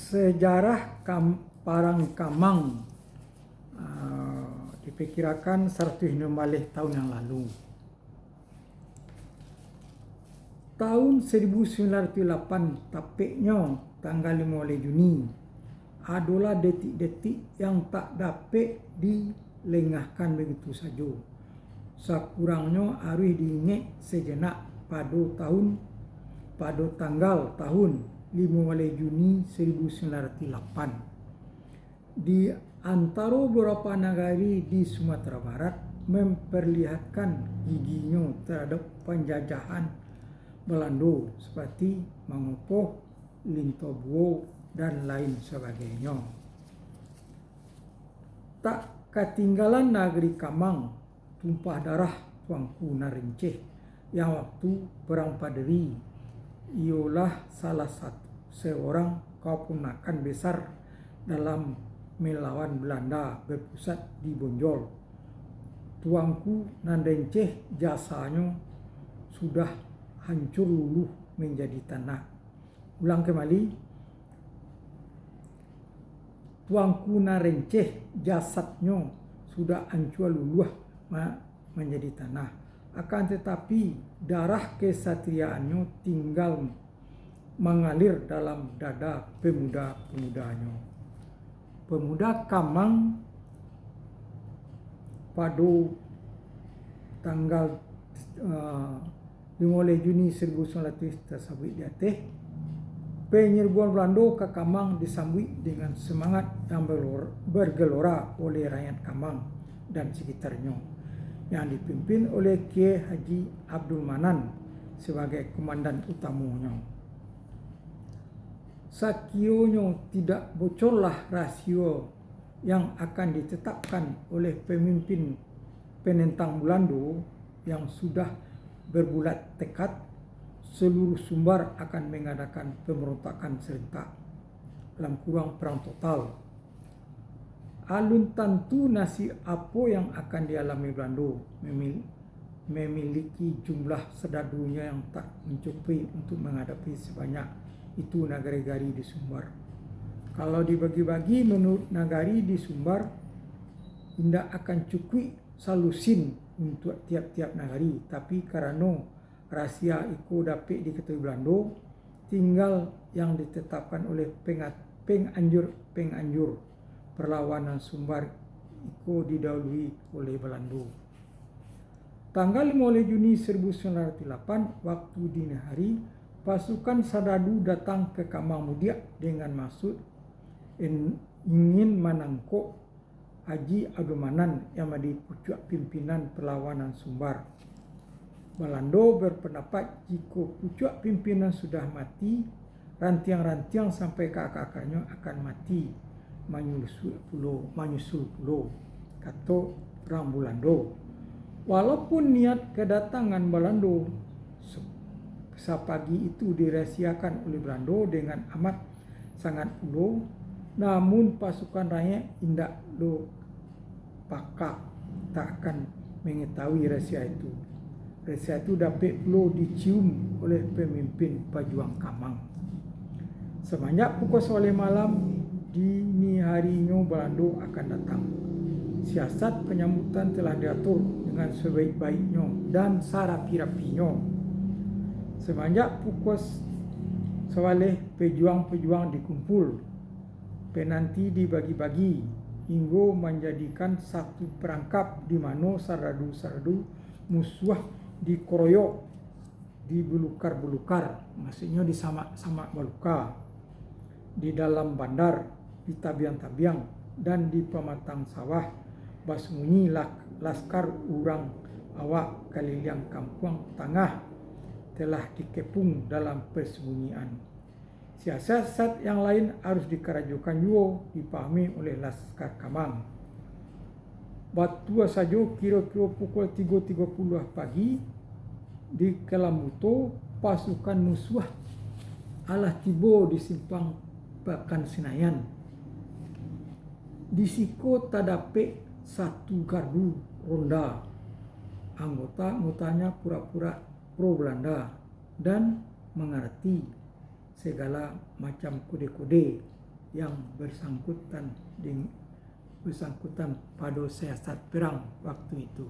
Sejarah Parangkamang diperkirakan 150 tahun yang lalu. Tahun 1908 tapeknya tanggal 15 Juni adalah detik-detik yang tak dapat dilengahkan begitu saja. Sekurangnya harus diingat sejenak pada tanggal tahun 15 Juni 1908 di antara beberapa negara di Sumatera Barat memperlihatkan giginya terhadap penjajahan Belanda seperti Mangopo, Lintobuo, dan lain sebagainya. Tak ketinggalan negeri Kamang, tumpah darah Tuanku Narincih yang waktu Perang Paderi ialah salah seorang keponakan besar dalam melawan Belanda berpusat di Bonjol. Tuanku Narincih jasanya sudah hancur luluh menjadi tanah. Ulang kembali, Tuanku Narincih jasadnya sudah hancur luluh menjadi tanah. Akan tetapi darah kesatriaannya tinggal mengalir dalam dada pemuda-pemudanya. Pemuda Kamang pada tanggal 15 Juni 1900 tersebut di atas, penyerbuan Belanda ke Kamang disambut dengan semangat yang bergelora oleh rakyat Kamang dan sekitarnya, yang dipimpin oleh Kiai Haji Abdul Manan sebagai komandan utamanya. Sekiranya tidak bocorlah rahsia yang akan ditetapkan oleh pemimpin penentang Belanda yang sudah berbulat tekad, seluruh Sumbar akan mengadakan pemberontakan serentak dalam kurang perang total. Alun tentu nasib apa yang akan dialami Belanda memiliki jumlah serdadunya yang tak mencukupi untuk menghadapi sebanyak itu negari-negari di Sumbar. Kalau dibagi-bagi menurut negari di Sumbar, tidak akan cukup salusin untuk tiap-tiap negari, tapi karena rahsia itu dapat diketahui Belanda, tinggal yang ditetapkan oleh penganjur perlawanan Sumbar itu didahului oleh Belanda. Tanggal 15 Juni 1908 waktu dini hari, pasukan serdadu datang ke Kamang Mudiak dengan maksud ingin menangkap Haji Abdul Manan yang menjadi pucuk pimpinan perlawanan Sumbar. Belanda berpendapat jika pucuk pimpinan sudah mati, rantiang-rantiang sampai ke akar-akarnya akan mati menyusul pulau, kata orang Belanda. Walaupun niat kedatangan Belanda sepagi itu dirahsiakan oleh Belanda dengan amat sangat pula, namun pasukan rakyat tidak pakak tak akan mengetahui rahsia itu. Rahsia itu dapat pula dicium oleh pemimpin pejuang Kamang. Semenjak pukul 9 malam dini harinya Belanda akan datang. Siasat penyambutan telah diatur dengan sebaik-baiknya dan serapi-rapinya. Semenjak pukul 11 pejuang-pejuang dikumpul, penanti dibagi-bagi hingga menjadikan satu perangkap di mana serdadu-serdadu musuh dikeroyok, dibelukar-belukar, maksudnya disamak-samak belukar, di dalam bandar, di tabiang-tabiang, dan di pematang sawah, bersembunyi laskar urang awak keliling kampung tengah telah dikepung dalam persembunyian. Siasat yang lain harus dikerajukan juga dipahami oleh laskar Kamang. Batua saja kira-kira pukul 3.30 pagi di Kelambuto, pasukan musuh alah tiba di simpang Pakan Senayan. Di siku terdapat satu gardu ronda. Anggotanya pura-pura pro Belanda dan mengerti segala macam kode-kode yang bersangkutan pada siasat perang waktu itu.